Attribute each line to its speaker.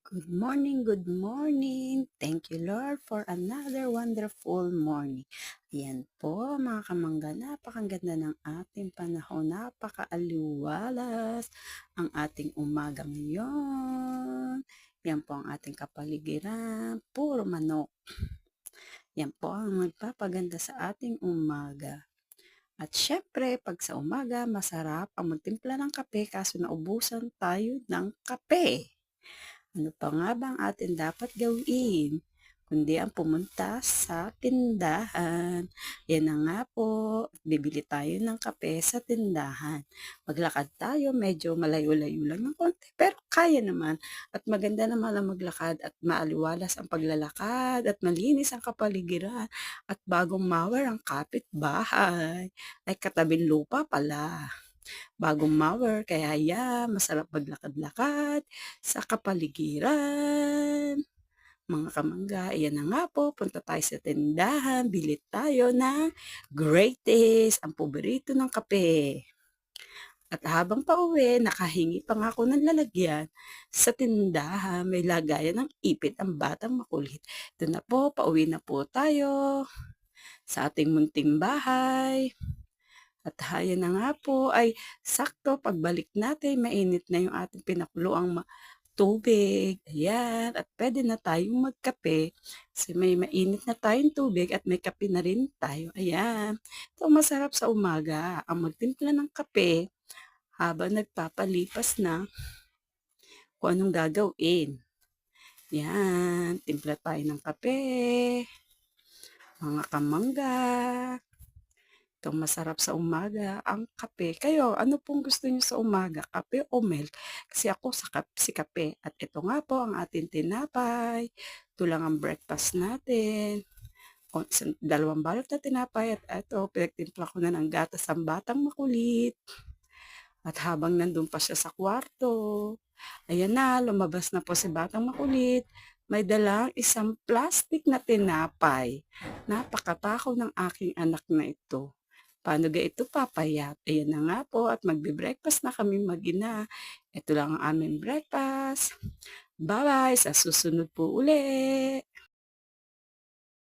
Speaker 1: Good morning, good morning. Thank you, Lord, for another wonderful morning. Ayan po, mga kamangga, napakaganda ng ating panahon, napakaaliwalas ang ating umaga ngayon. Yan po ang ating kapaligiran, puro manok. Yan po ang magpapaganda sa ating umaga. At syempre, pag sa umaga, masarap ang magtimpla ng kape kaso naubusan tayo ng kape. Ano pa nga ba ang atin dapat gawin? Kundi ang pumunta sa tindahan. Yan na nga po, bibili tayo ng kape sa tindahan. Maglakad tayo, medyo malayo-layo lang ng konti, pero kaya naman. At maganda naman ang maglakad at maaliwalas ang paglalakad at malinis ang kapaligiran. At bagong mower ang kapitbahay. Ay katabing lupa pala. Bagong mower, kaya yan, masarap maglakad-lakad sa kapaligiran. Mga kamangga, iyan na nga po, punta tayo sa tindahan, bili tayo ng greatest, ang paborito ng kape. At habang pauwi, nakahingi pa nga ako ng lalagyan sa tindahan. May lagayan ng ipit ang batang makulit. Ito na po, pauwi na po tayo sa ating munting bahay. At ayan na nga po ay sakto pagbalik natin mainit na yung ating pinakuluang tubig, ayan, at pwede na tayong magkape kasi may mainit na tayong tubig at may kape na rin tayo, ayan. Ito masarap sa umaga, ang magtimpla ng kape habang nagpapalipas na kung anong gagawin. Yan, timpla tayo ng kape, mga kamangga. Itong masarap sa umaga, ang kape. Kayo, ano pong gusto niyo sa umaga, kape o milk? Kasi ako si kape. At ito nga po ang ating tinapay. Ito lang ang breakfast natin. O, dalawang balot na tinapay at ito, pinagtimpla ko na ng gatas ang batang makulit. At habang nandun pa siya sa kwarto, ayan na, lumabas na po si batang makulit. May dalang isang plastic na tinapay. Napakatakaw ng aking anak na ito. Paano ga ito papayat? Ayan na nga po at magbe-breakfast na kami mag-ina. Ito lang ang aming breakfast. Bye-bye, sa susunod po uli.